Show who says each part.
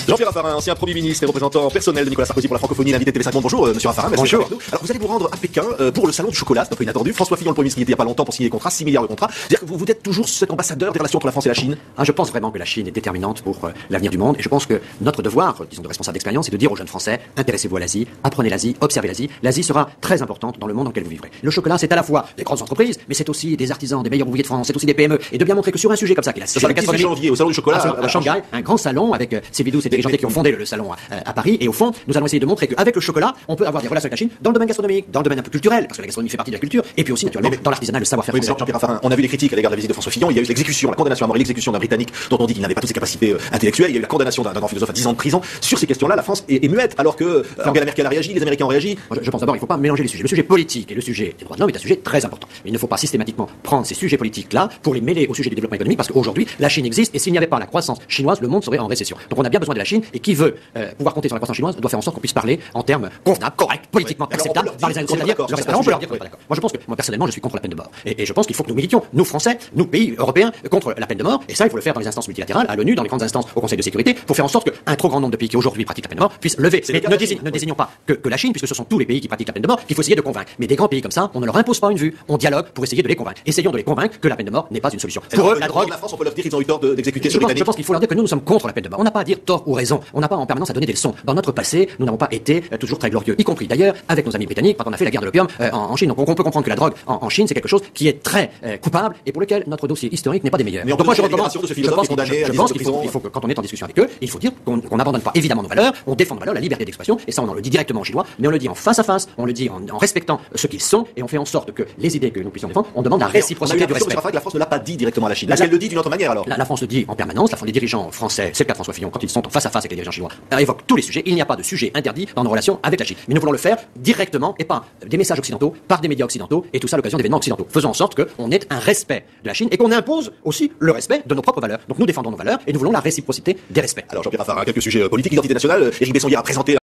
Speaker 1: Jean-Pierre Raffarin, ancien Premier ministre et représentant personnel de Nicolas Sarkozy pour la francophonie, l'invité de TV5 Monde. Bonjour Monsieur Raffarin, merci d'être avec nous. Alors vous allez vous rendre à Pékin pour le salon du chocolat, c'est un peu inattendu. François Fillon, le Premier ministre, qui était il n'y a pas longtemps pour signer des contrats, 6 milliards de contrats. C'est-à-dire que vous êtes toujours cet ambassadeur des relations entre la France et la Chine.
Speaker 2: Je pense vraiment que la Chine est déterminante pour l'avenir du monde et je pense que notre devoir, disons de responsable d'expérience, c'est de dire aux jeunes Français, intéressez-vous à l'Asie, apprenez l'Asie, observez l'Asie. L'Asie sera très importante dans le monde dans lequel vous vivrez. Le chocolat, c'est à la fois des grandes entreprises, mais c'est aussi des artisans, des meilleurs ouvriers de France, c'est aussi des PME. Et de bien montrer que sur un sujet comme ça, qui est la
Speaker 1: gastronomie, janvier au salon du chocolat
Speaker 2: à Shanghai, un grand salon avec Sylvie Douce et Thierry Jandet qui ont fondé le salon à Paris. Et au fond, nous allons essayer de montrer qu'avec le chocolat, on peut avoir des relations avec la Chine dans le domaine gastronomique, dans le domaine un peu culturel, parce que la gastronomie fait partie de la culture, et puis aussi naturellement dans l'artisanat, le savoir-faire.
Speaker 1: Oui, Jean-Pierre Raffarin, on a vu les critiques à l'égard de la visite de François Fillon. Il y a eu l'exécution, la condamnation à mort et l'exécution d'un Britannique dont on dit qu'il n'avait pas toutes ses capacités intellectuelles. Il y a eu la condamnation d'un grand philosophe à 10 ans de prison. Sur ces questions-là, la France est muette, alors que Angela Merkel a réagi, les Américains ont réagi.
Speaker 2: Je pense d'abord, il ne faut pas mélanger les sujets. Le sujet politique et le sujet des droits de l'homme est un sujet très important. Mais il ne faut pas systématiquement prendre ces sujets politiques-là pour les mêler au sujet du développement économique, parce qu'aujourd'hui, la Chine existe, et s'il n'y avait pas la croissance chinoise, le monde serait en récession. Donc on a bien besoin de la Chine, et qui veut pouvoir compter sur la croissance chinoise doit faire en sorte qu'on puisse parler en termes convenables, corrects, politiquement acceptables par les uns et les autres. On peut leur dire qu'on n'est pas d'accord. Moi je pense que, personnellement, je suis contre la peine de mort. Et je pense qu'il faut que nous militions, nous Français, nous pays européens, contre la peine de mort. Et ça, il faut le faire dans les instances multilatérales, à l'ONU, dans les grandes instances au Conseil de sécurité, pour faire en sorte qu'un trop grand nombre de pays qui aujourd'hui pratiquent la peine de mort puissent lever. Mais ne désignons pas que la Chine, puisque ce sont tous les pays qui pratiquent la peine de mort, qu'il faut essayer de convaincre. Mais des grands pays comme ça, on ne leur impose pas une vue, on dialogue pour essayer de les convaincre. Essayons de les convaincre que la peine de mort n'est pas une solution. Pour eux, la drogue.
Speaker 1: La France, on peut leur dire qu'ils ont eu tort d'exécuter ce
Speaker 2: Je pense qu'il faut leur dire que nous sommes contre la peine de mort. On n'a pas à dire tort ou raison. On n'a pas en permanence à donner des leçons. Dans notre passé, nous n'avons pas été toujours très glorieux, y compris d'ailleurs avec nos amis britanniques quand on a fait la guerre de l'opium en Chine. Donc on peut comprendre que la drogue en Chine, c'est quelque chose qui est très coupable et pour lequel notre dossier historique n'est pas des meilleurs.
Speaker 1: Mais
Speaker 2: donc moi je
Speaker 1: pense
Speaker 2: qu'il faut que quand on est en discussion avec eux, il faut dire qu'on n'abandonne pas évidemment nos valeurs, on défend nos valeurs, la liberté d'expression, et ça on en le dit directement aux Chinois, mais on le dit en face à face, on le dit en respectant ce qu'ils sont, et on fait en sorte que les idées que nous puissions défendre, on demande la réciprocité du respect.
Speaker 1: La France ne l'a pas dit directement à la Chine. Elle le dit d'une autre manière alors.
Speaker 2: La France le dit en permanence, les dirigeants français, c'est le cas de François Fillon, quand ils sont en face à face avec les dirigeants chinois, évoquent tous les sujets. Il n'y a pas de sujet interdit dans nos relations avec la Chine. Mais nous voulons le faire directement et pas des messages occidentaux, par des médias occidentaux, et tout ça à l'occasion d'événements occidentaux. Faisons en sorte qu'on ait un respect de la Chine et qu'on impose aussi le respect de nos propres valeurs. Donc nous défendons nos valeurs et nous voulons la réciprocité des respects.
Speaker 1: Alors Jean-Pierre Raffarin, quelques sujets politiques, identité nationale. Éric Besson hier a présenté